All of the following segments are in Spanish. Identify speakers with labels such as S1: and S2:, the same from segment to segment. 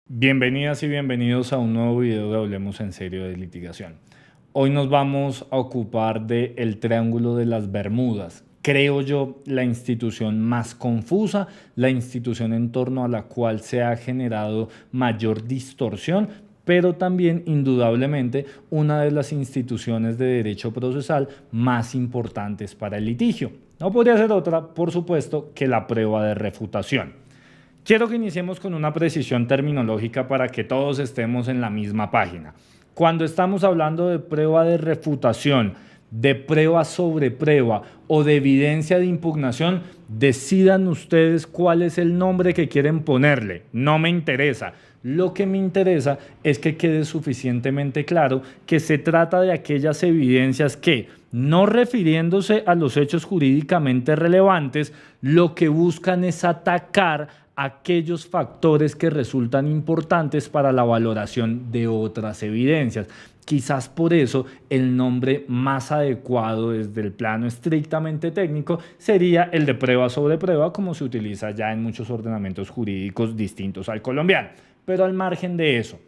S1: Bienvenidas y bienvenidos a un nuevo video de Hablemos en Serio de Litigación. Hoy nos vamos a ocupar del Triángulo de las Bermudas. Creo yo la institución más confusa, la institución en torno a la cual se ha generado mayor distorsión, pero también indudablemente una de las instituciones de derecho procesal más importantes para el litigio. No podría ser otra, por supuesto, que la prueba de refutación. Quiero que iniciemos con una precisión terminológica para que todos estemos en la misma página. Cuando estamos hablando de prueba de refutación, de prueba sobre prueba o de evidencia de impugnación, decidan ustedes cuál es el nombre que quieren ponerle. No me interesa. Lo que me interesa es que quede suficientemente claro que se trata de aquellas evidencias que, no refiriéndose a los hechos jurídicamente relevantes, lo que buscan es atacar aquellos factores que resultan importantes para la valoración de otras evidencias. Quizás por eso el nombre más adecuado desde el plano estrictamente técnico sería el de prueba sobre prueba, como se utiliza ya en muchos ordenamientos jurídicos distintos al colombiano. Pero al margen de eso,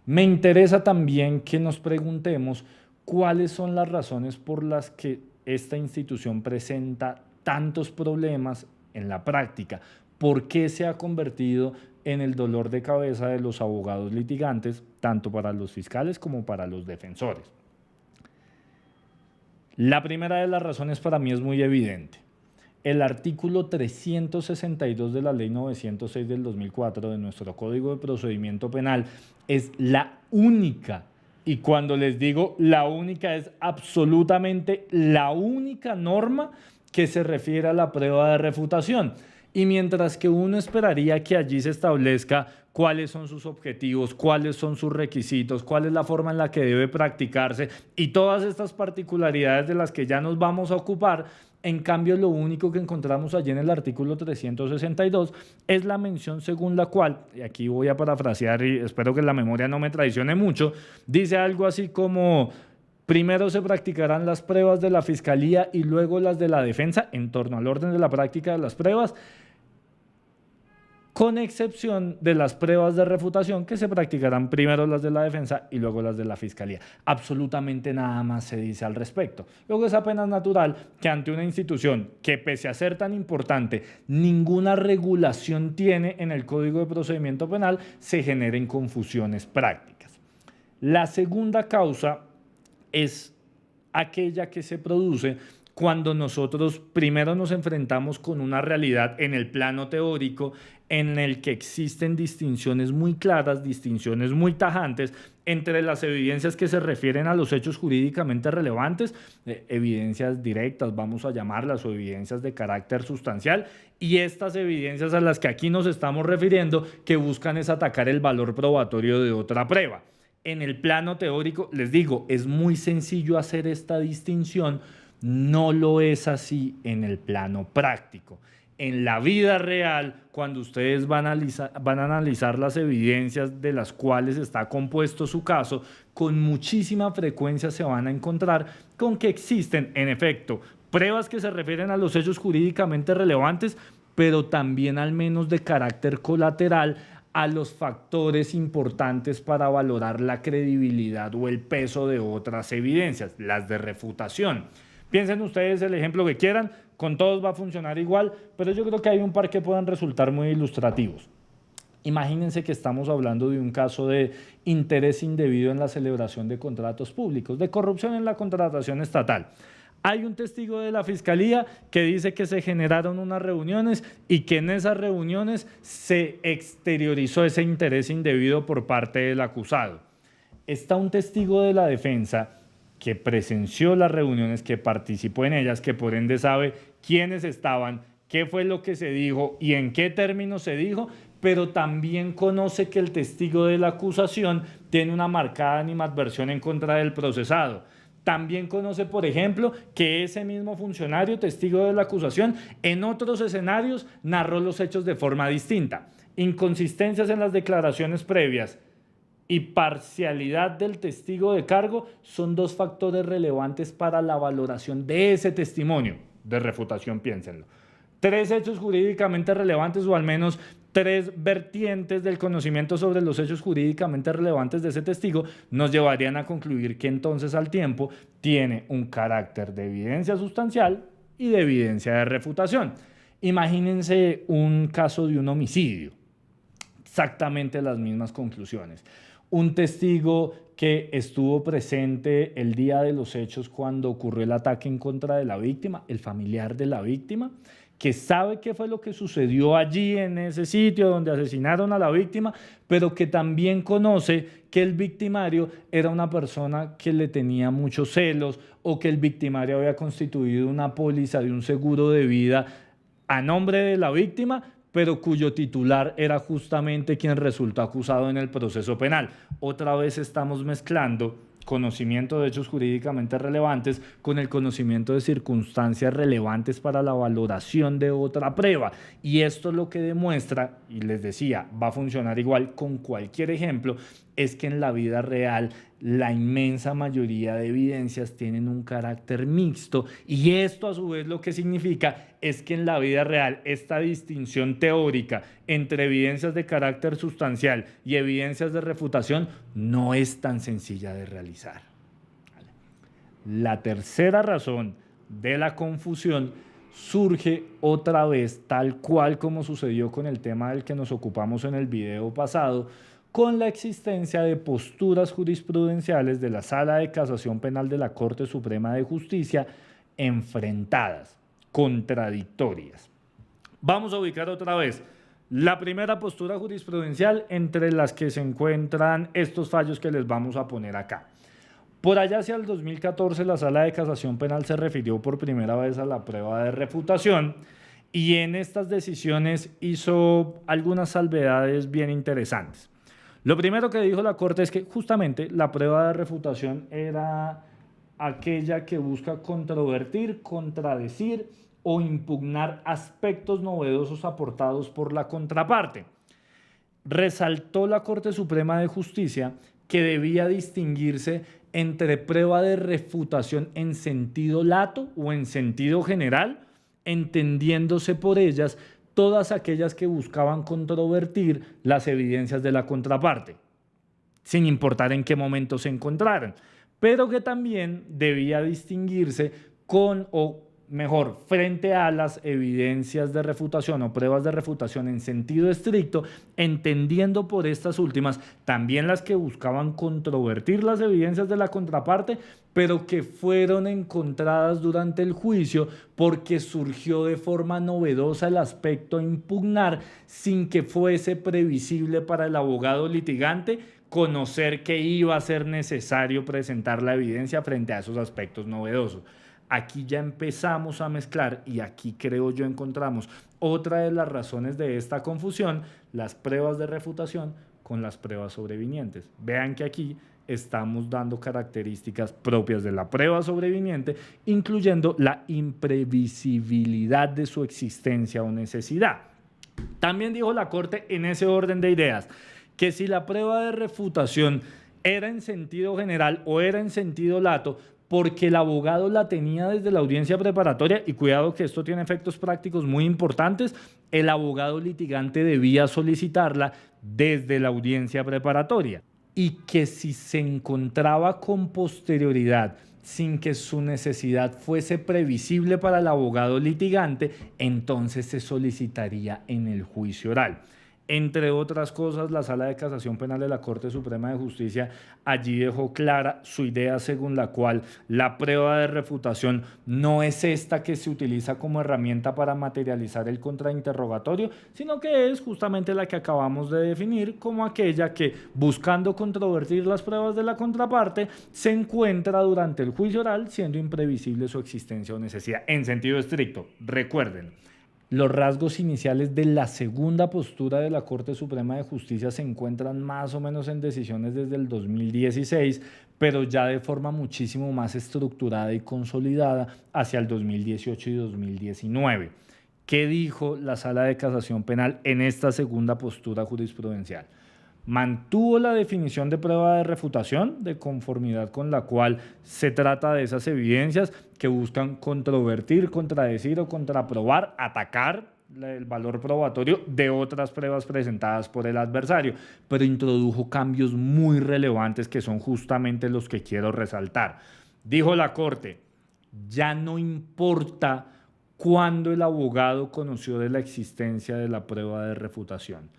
S1: me interesa también que nos preguntemos cuáles son las razones por las que esta institución presenta tantos problemas en la práctica. ¿Por qué se ha convertido en el dolor de cabeza de los abogados litigantes, tanto para los fiscales como para los defensores? La primera de las razones para mí es muy evidente. El artículo 362 de la Ley 906 del 2004 de nuestro Código de Procedimiento Penal es la única, y cuando les digo la única, es absolutamente la única norma que se refiere a la prueba de refutación. Y mientras que uno esperaría que allí se establezca cuáles son sus objetivos, cuáles son sus requisitos, cuál es la forma en la que debe practicarse y todas estas particularidades de las que ya nos vamos a ocupar, en cambio lo único que encontramos allí en el artículo 362 es la mención según la cual, y aquí voy a parafrasear y espero que la memoria no me traicione mucho, dice algo así como: primero se practicarán las pruebas de la Fiscalía y luego las de la defensa en torno al orden de la práctica de las pruebas, con excepción de las pruebas de refutación, que se practicarán primero las de la defensa y luego las de la Fiscalía. Absolutamente nada más se dice al respecto. Luego es apenas natural que ante una institución que, pese a ser tan importante, ninguna regulación tiene en el Código de Procedimiento Penal, se generen confusiones prácticas. La segunda causa es aquella que se produce cuando nosotros primero nos enfrentamos con una realidad en el plano teórico en el que existen distinciones muy claras, distinciones muy tajantes entre las evidencias que se refieren a los hechos jurídicamente relevantes, evidencias directas, vamos a llamarlas, o evidencias de carácter sustancial, y estas evidencias a las que aquí nos estamos refiriendo, que buscan es atacar el valor probatorio de otra prueba. En el plano teórico, les digo, es muy sencillo hacer esta distinción. No lo es así en el plano práctico. En la vida real, cuando ustedes van a analizar las evidencias de las cuales está compuesto su caso, con muchísima frecuencia se van a encontrar con que existen, en efecto, pruebas que se refieren a los hechos jurídicamente relevantes, pero también al menos de carácter colateral a los factores importantes para valorar la credibilidad o el peso de otras evidencias, las de refutación. Piensen ustedes el ejemplo que quieran, con todos va a funcionar igual, pero yo creo que hay un par que puedan resultar muy ilustrativos. Imagínense que estamos hablando de un caso de interés indebido en la celebración de contratos públicos, de corrupción en la contratación estatal. Hay un testigo de la Fiscalía que dice que se generaron unas reuniones y que en esas reuniones se exteriorizó ese interés indebido por parte del acusado. Está un testigo de la defensa que presenció las reuniones, que participó en ellas, que por ende sabe quiénes estaban, qué fue lo que se dijo y en qué términos se dijo, pero también conoce que el testigo de la acusación tiene una marcada animadversión en contra del procesado. También conoce, por ejemplo, que ese mismo funcionario, testigo de la acusación, en otros escenarios narró los hechos de forma distinta. Inconsistencias en las declaraciones previas y parcialidad del testigo de cargo son dos factores relevantes para la valoración de ese testimonio de refutación, piénsenlo. 3 hechos jurídicamente relevantes o al menos 3 vertientes del conocimiento sobre los hechos jurídicamente relevantes de ese testigo nos llevarían a concluir que entonces al tiempo tiene un carácter de evidencia sustancial y de evidencia de refutación. Imagínense un caso de un homicidio, exactamente las mismas conclusiones. Un testigo que estuvo presente el día de los hechos cuando ocurrió el ataque en contra de la víctima, el familiar de la víctima, que sabe qué fue lo que sucedió allí en ese sitio donde asesinaron a la víctima, pero que también conoce que el victimario era una persona que le tenía muchos celos o que el victimario había constituido una póliza de un seguro de vida a nombre de la víctima, pero cuyo titular era justamente quien resultó acusado en el proceso penal. Otra vez estamos mezclando conocimiento de hechos jurídicamente relevantes con el conocimiento de circunstancias relevantes para la valoración de otra prueba. Y esto lo que demuestra, y les decía, va a funcionar igual con cualquier ejemplo, es que en la vida real la inmensa mayoría de evidencias tienen un carácter mixto, y esto a su vez lo que significa es que en la vida real esta distinción teórica entre evidencias de carácter sustancial y evidencias de refutación no es tan sencilla de realizar. La tercera razón de la confusión surge otra vez, tal cual como sucedió con el tema del que nos ocupamos en el video pasado, con la existencia de posturas jurisprudenciales de la Sala de Casación Penal de la Corte Suprema de Justicia enfrentadas, contradictorias. Vamos a ubicar otra vez la primera postura jurisprudencial entre las que se encuentran estos fallos que les vamos a poner acá. Por allá hacia el 2014 la Sala de Casación Penal se refirió por primera vez a la prueba de refutación y en estas decisiones hizo algunas salvedades bien interesantes. Lo primero que dijo la Corte es que justamente la prueba de refutación era aquella que busca controvertir, contradecir o impugnar aspectos novedosos aportados por la contraparte. Resaltó la Corte Suprema de Justicia que debía distinguirse entre prueba de refutación en sentido lato o en sentido general, entendiéndose por ellas todas aquellas que buscaban controvertir las evidencias de la contraparte, sin importar en qué momento se encontraran, pero que también debía distinguirse con, o mejor, frente a las evidencias de refutación o pruebas de refutación en sentido estricto, entendiendo por estas últimas también las que buscaban controvertir las evidencias de la contraparte, pero que fueron encontradas durante el juicio porque surgió de forma novedosa el aspecto a impugnar sin que fuese previsible para el abogado litigante conocer que iba a ser necesario presentar la evidencia frente a esos aspectos novedosos. Aquí ya empezamos a mezclar y aquí creo yo encontramos otra de las razones de esta confusión, las pruebas de refutación con las pruebas sobrevinientes. Vean que aquí estamos dando características propias de la prueba sobreviniente, incluyendo la imprevisibilidad de su existencia o necesidad. También dijo la Corte en ese orden de ideas que si la prueba de refutación era en sentido general o era en sentido lato, porque el abogado la tenía desde la audiencia preparatoria, y cuidado que esto tiene efectos prácticos muy importantes, el abogado litigante debía solicitarla desde la audiencia preparatoria, y que si se encontraba con posterioridad sin que su necesidad fuese previsible para el abogado litigante, entonces se solicitaría en el juicio oral. Entre otras cosas, la Sala de Casación Penal de la Corte Suprema de Justicia allí dejó clara su idea según la cual la prueba de refutación no es esta que se utiliza como herramienta para materializar el contrainterrogatorio, sino que es justamente la que acabamos de definir como aquella que, buscando controvertir las pruebas de la contraparte, se encuentra durante el juicio oral siendo imprevisible su existencia o necesidad. En sentido estricto, recuerden, Los rasgos iniciales de la segunda postura de la Corte Suprema de Justicia se encuentran más o menos en decisiones desde el 2016, pero ya de forma muchísimo más estructurada y consolidada hacia el 2018 y 2019. ¿Qué dijo la Sala de Casación Penal en esta segunda postura jurisprudencial? Mantuvo la definición de prueba de refutación, de conformidad con la cual se trata de esas evidencias que buscan controvertir, contradecir o contraprobar, atacar el valor probatorio de otras pruebas presentadas por el adversario, pero introdujo cambios muy relevantes que son justamente los que quiero resaltar. Dijo la Corte, ya no importa cuándo el abogado conoció de la existencia de la prueba de refutación.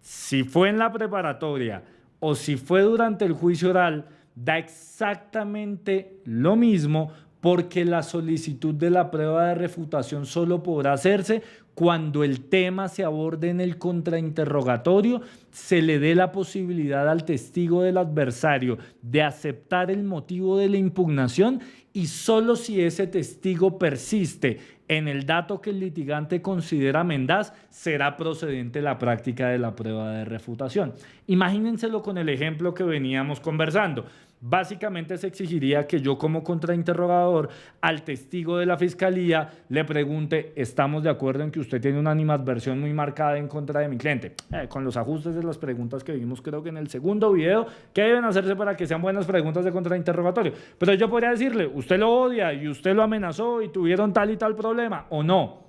S1: Si fue en la preparatoria o si fue durante el juicio oral, da exactamente lo mismo porque la solicitud de la prueba de refutación solo podrá hacerse cuando el tema se aborde en el contrainterrogatorio, se le dé la posibilidad al testigo del adversario de aceptar el motivo de la impugnación y solo si ese testigo persiste en el dato que el litigante considera mendaz, será procedente la práctica de la prueba de refutación. Imagínenselo con el ejemplo que veníamos conversando. Básicamente se exigiría que yo como contrainterrogador al testigo de la fiscalía le pregunte, ¿estamos de acuerdo en que usted tiene una animadversión muy marcada en contra de mi cliente? Con los ajustes de las preguntas que vimos creo que en el segundo video, ¿qué deben hacerse para que sean buenas preguntas de contrainterrogatorio? Pero yo podría decirle, usted lo odia y usted lo amenazó y tuvieron tal y tal problema, ¿o no?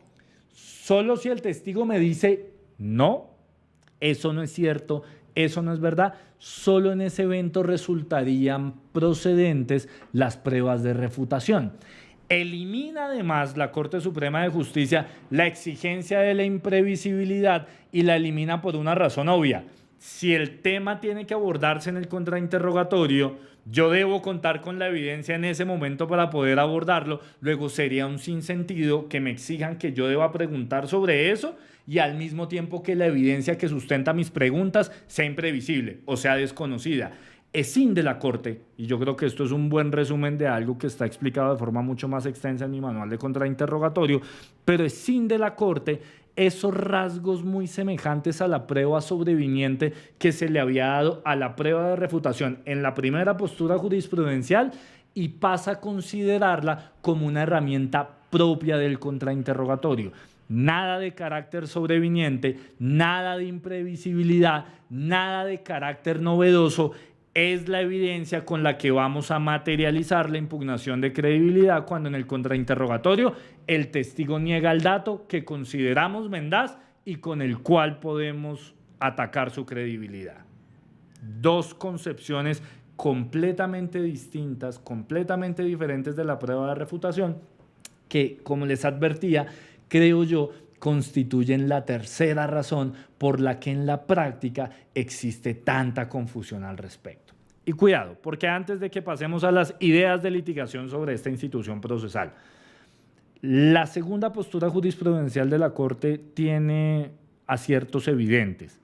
S1: Solo si el testigo me dice, no, eso no es cierto, eso no es verdad, solo en ese evento resultarían procedentes las pruebas de refutación. Elimina además la Corte Suprema de Justicia la exigencia de la imprevisibilidad y la elimina por una razón obvia. Si el tema tiene que abordarse en el contrainterrogatorio, yo debo contar con la evidencia en ese momento para poder abordarlo, luego sería un sinsentido que me exijan que yo deba preguntar sobre eso y al mismo tiempo que la evidencia que sustenta mis preguntas sea imprevisible o sea desconocida. Es sin de la Corte, y yo creo que esto es un buen resumen de algo que está explicado de forma mucho más extensa en mi manual de contrainterrogatorio, pero es sin de la Corte esos rasgos muy semejantes a la prueba sobreviniente que se le había dado a la prueba de refutación en la primera postura jurisprudencial y pasa a considerarla como una herramienta propia del contrainterrogatorio. Nada de carácter sobreviniente, nada de imprevisibilidad, nada de carácter novedoso. Es la evidencia con la que vamos a materializar la impugnación de credibilidad cuando en el contrainterrogatorio el testigo niega el dato que consideramos mendaz y con el cual podemos atacar su credibilidad. Dos concepciones completamente distintas, completamente diferentes de la prueba de refutación que, como les advertía, creo yo, constituyen la tercera razón por la que en la práctica existe tanta confusión al respecto. Y cuidado, porque antes de que pasemos a las ideas de litigación sobre esta institución procesal, la segunda postura jurisprudencial de la Corte tiene aciertos evidentes.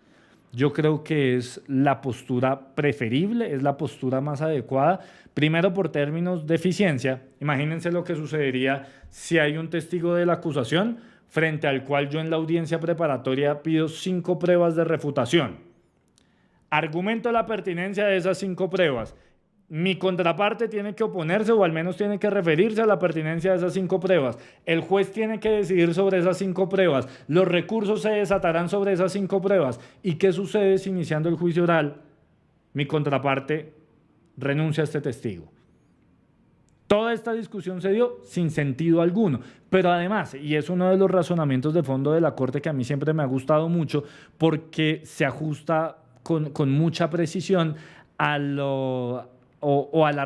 S1: Yo creo que es la postura preferible, es la postura más adecuada, primero por términos de eficiencia. Imagínense lo que sucedería si hay un testigo de la acusación frente al cual yo en la audiencia preparatoria pido 5 pruebas de refutación. Argumento la pertinencia de esas 5 pruebas. Mi contraparte tiene que oponerse o al menos tiene que referirse a la pertinencia de esas 5 pruebas. El juez tiene que decidir sobre esas 5 pruebas. Los recursos se desatarán sobre esas 5 pruebas. ¿Y qué sucede si iniciando el juicio oral mi contraparte renuncia a este testigo? Toda esta discusión se dio sin sentido alguno, pero además, y es uno de los razonamientos de fondo de la Corte que a mí siempre me ha gustado mucho porque se ajusta con mucha precisión a la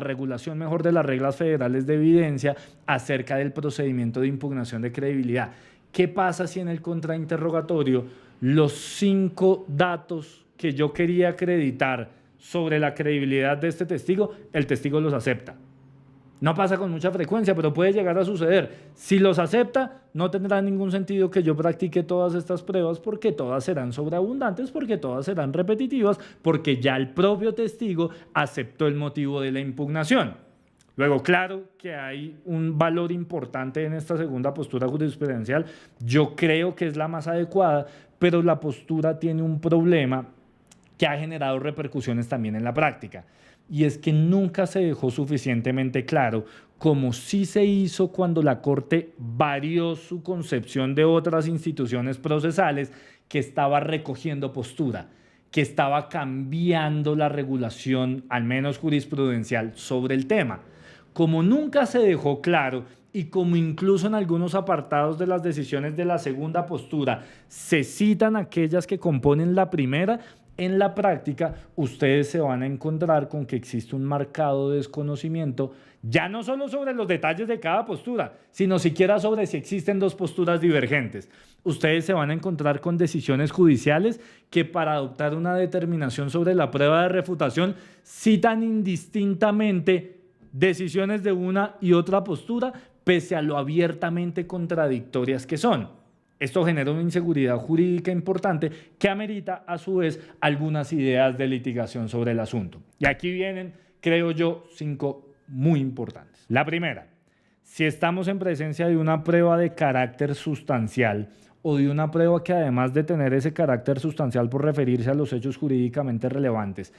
S1: regulación mejor de las reglas federales de evidencia acerca del procedimiento de impugnación de credibilidad. ¿Qué pasa si en el contrainterrogatorio los 5 datos que yo quería acreditar sobre la credibilidad de este testigo, el testigo los acepta? No pasa con mucha frecuencia, pero puede llegar a suceder. Si los acepta, no tendrá ningún sentido que yo practique todas estas pruebas porque todas serán sobreabundantes, porque todas serán repetitivas, porque ya el propio testigo aceptó el motivo de la impugnación. Luego, claro que hay un valor importante en esta segunda postura jurisprudencial. Yo creo que es la más adecuada, pero la postura tiene un problema que ha generado repercusiones también en la práctica. Y es que nunca se dejó suficientemente claro, como sí se hizo cuando la Corte varió su concepción de otras instituciones procesales, que estaba recogiendo postura, que estaba cambiando la regulación, al menos jurisprudencial, sobre el tema. Como nunca se dejó claro y como incluso en algunos apartados de las decisiones de la segunda postura se citan aquellas que componen la primera, en la práctica ustedes se van a encontrar con que existe un marcado desconocimiento, ya no solo sobre los detalles de cada postura, sino siquiera sobre si existen dos posturas divergentes. Ustedes se van a encontrar con decisiones judiciales que para adoptar una determinación sobre la prueba de refutación citan indistintamente decisiones de una y otra postura, pese a lo abiertamente contradictorias que son. Esto genera una inseguridad jurídica importante que amerita, a su vez, algunas ideas de litigación sobre el asunto. Y aquí vienen, creo yo, 5 muy importantes. La primera, si estamos en presencia de una prueba de carácter sustancial o de una prueba que, además de tener ese carácter sustancial por referirse a los hechos jurídicamente relevantes,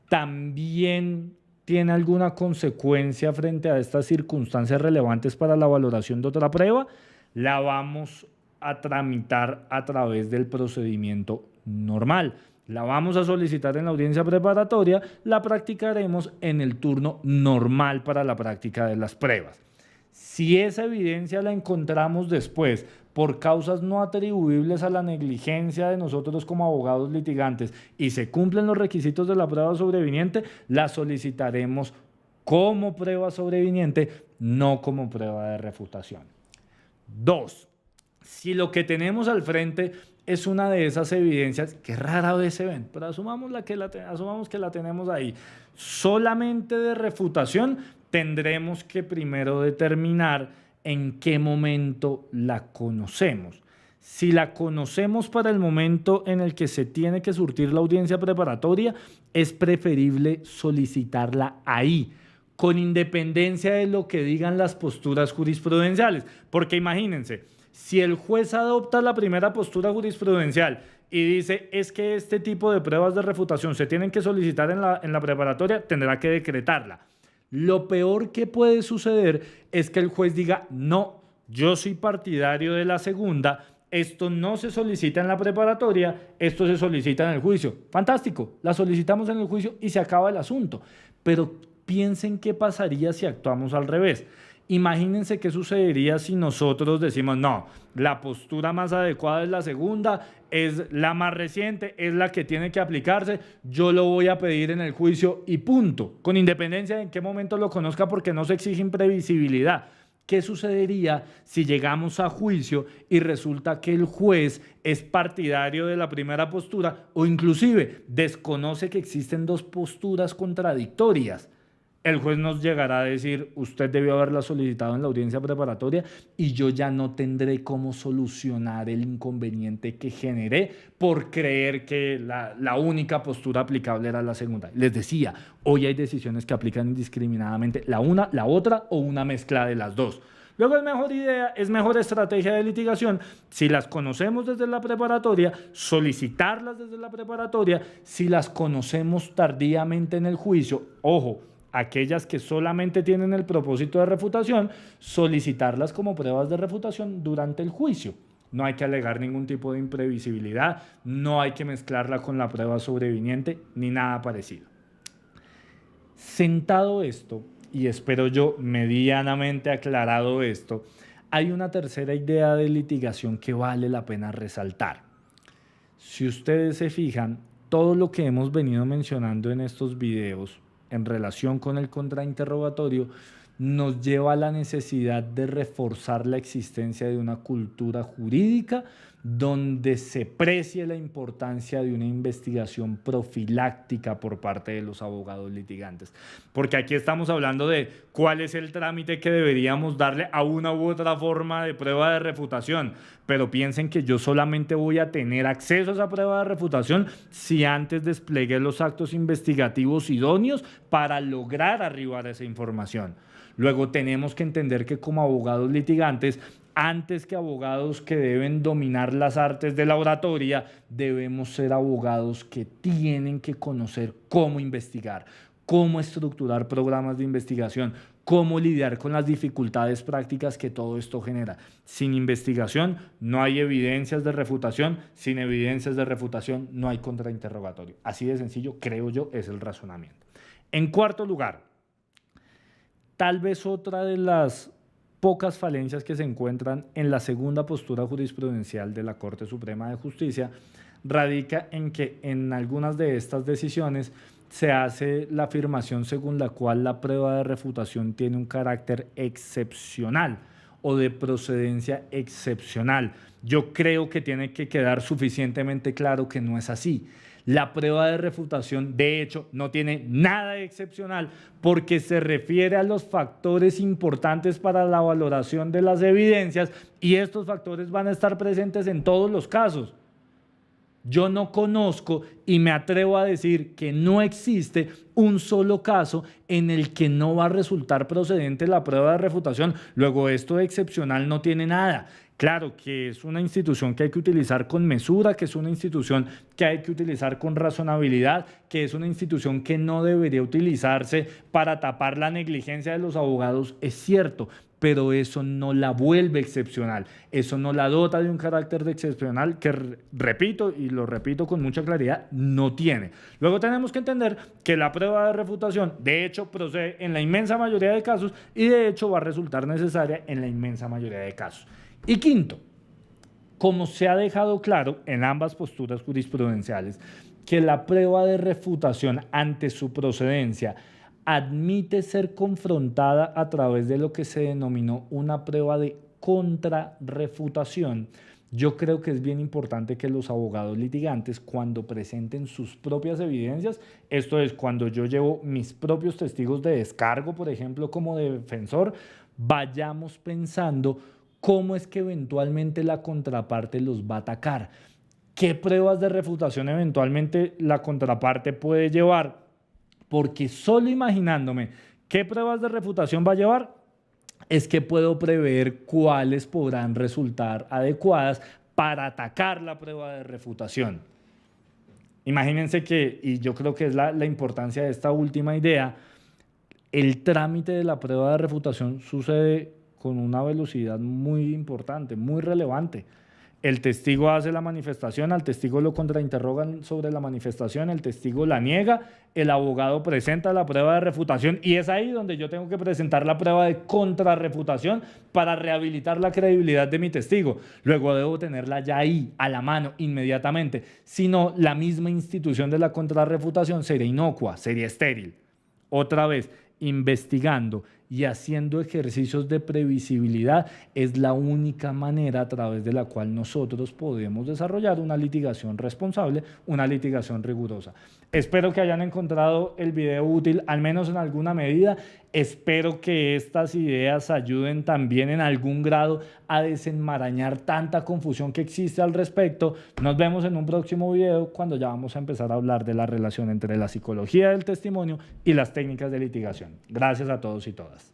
S1: también tiene alguna consecuencia frente a estas circunstancias relevantes para la valoración de otra prueba, la vamos a tramitar a través del procedimiento normal. La vamos a solicitar en la audiencia preparatoria, la practicaremos en el turno normal para la práctica de las pruebas. Si esa evidencia la encontramos después por causas no atribuibles a la negligencia de nosotros como abogados litigantes y se cumplen los requisitos de la prueba sobreviniente, la solicitaremos como prueba sobreviniente, no como prueba de refutación. 2. Si lo que tenemos al frente es una de esas evidencias que rara vez se ven, pero asumamos que la tenemos ahí, solamente de refutación, tendremos que primero determinar en qué momento la conocemos. Si la conocemos para el momento en el que se tiene que surtir la audiencia preparatoria, es preferible solicitarla ahí, con independencia de lo que digan las posturas jurisprudenciales. Porque imagínense, si el juez adopta la primera postura jurisprudencial y dice es que este tipo de pruebas de refutación se tienen que solicitar en la preparatoria, tendrá que decretarla. Lo peor que puede suceder es que el juez diga, no, yo soy partidario de la segunda, esto no se solicita en la preparatoria, esto se solicita en el juicio. Fantástico, la solicitamos en el juicio y se acaba el asunto. Pero piensen qué pasaría si actuamos al revés. Imagínense qué sucedería si nosotros decimos, no, la postura más adecuada es la segunda, es la más reciente, es la que tiene que aplicarse, yo lo voy a pedir en el juicio y punto, con independencia de en qué momento lo conozca, porque no se exige imprevisibilidad. ¿Qué sucedería si llegamos a juicio y resulta que el juez es partidario de la primera postura o inclusive desconoce que existen dos posturas contradictorias? El juez nos llegará a decir, usted debió haberla solicitado en la audiencia preparatoria y yo ya no tendré cómo solucionar el inconveniente que generé por creer que la única postura aplicable era la segunda. Les decía, hoy hay decisiones que aplican indiscriminadamente la una, la otra o una mezcla de las dos. Luego es mejor estrategia de litigación, si las conocemos desde la preparatoria, solicitarlas desde la preparatoria, si las conocemos tardíamente en el juicio, ojo, aquellas que solamente tienen el propósito de refutación, solicitarlas como pruebas de refutación durante el juicio. No hay que alegar ningún tipo de imprevisibilidad, no hay que mezclarla con la prueba sobreviniente, ni nada parecido. Sentado esto, y espero yo medianamente aclarado esto, hay una tercera idea de litigación que vale la pena resaltar. Si ustedes se fijan, todo lo que hemos venido mencionando en estos videos en relación con el contrainterrogatorio nos lleva a la necesidad de reforzar la existencia de una cultura jurídica donde se precie la importancia de una investigación profiláctica por parte de los abogados litigantes. Porque aquí estamos hablando de cuál es el trámite que deberíamos darle a una u otra forma de prueba de refutación. Pero piensen que yo solamente voy a tener acceso a esa prueba de refutación si antes desplegué los actos investigativos idóneos para lograr arribar a esa información. Luego tenemos que entender que como abogados litigantes, antes que abogados que deben dominar las artes de la oratoria, debemos ser abogados que tienen que conocer cómo investigar, cómo estructurar programas de investigación, cómo lidiar con las dificultades prácticas que todo esto genera. Sin investigación no hay evidencias de refutación, sin evidencias de refutación no hay contrainterrogatorio. Así de sencillo, creo yo, es el razonamiento. En cuarto lugar, tal vez otra de las pocas falencias que se encuentran en la segunda postura jurisprudencial de la Corte Suprema de Justicia radica en que en algunas de estas decisiones se hace la afirmación según la cual la prueba de refutación tiene un carácter excepcional o de procedencia excepcional. Yo creo que tiene que quedar suficientemente claro que no es así. La prueba de refutación, de hecho, no tiene nada de excepcional porque se refiere a los factores importantes para la valoración de las evidencias y estos factores van a estar presentes en todos los casos. Yo no conozco y me atrevo a decir que no existe un solo caso en el que no va a resultar procedente la prueba de refutación. Luego, esto de excepcional no tiene nada. Claro que es una institución que hay que utilizar con mesura, que es una institución que hay que utilizar con razonabilidad, que es una institución que no debería utilizarse para tapar la negligencia de los abogados, es cierto, pero eso no la vuelve excepcional, eso no la dota de un carácter de excepcional que, repito, y lo repito con mucha claridad, no tiene. Luego tenemos que entender que la prueba de refutación, de hecho, procede en la inmensa mayoría de casos y de hecho va a resultar necesaria en la inmensa mayoría de casos. Y quinto, como se ha dejado claro en ambas posturas jurisprudenciales, que la prueba de refutación ante su procedencia admite ser confrontada a través de lo que se denominó una prueba de contrarrefutación. Yo creo que es bien importante que los abogados litigantes, cuando presenten sus propias evidencias, esto es, cuando yo llevo mis propios testigos de descargo, por ejemplo, como defensor, vayamos pensando cómo es que eventualmente la contraparte los va a atacar. ¿Qué pruebas de refutación eventualmente la contraparte puede llevar? Porque solo imaginándome qué pruebas de refutación va a llevar, es que puedo prever cuáles podrán resultar adecuadas para atacar la prueba de refutación. Imagínense que, y yo creo que es la importancia de esta última idea, el trámite de la prueba de refutación sucede con una velocidad muy importante, muy relevante. El testigo hace la manifestación, al testigo lo contrainterrogan sobre la manifestación, el testigo la niega, el abogado presenta la prueba de refutación y es ahí donde yo tengo que presentar la prueba de contrarrefutación para rehabilitar la credibilidad de mi testigo. Luego debo tenerla ya ahí, a la mano, inmediatamente. Si no, la misma institución de la contrarrefutación sería inocua, sería estéril. Otra vez, investigando y haciendo ejercicios de previsibilidad es la única manera a través de la cual nosotros podemos desarrollar una litigación responsable, una litigación rigurosa. Espero que hayan encontrado el video útil, al menos en alguna medida. Espero que estas ideas ayuden también en algún grado a desenmarañar tanta confusión que existe al respecto. Nos vemos en un próximo video cuando ya vamos a empezar a hablar de la relación entre la psicología del testimonio y las técnicas de litigación. Gracias a todos y todas.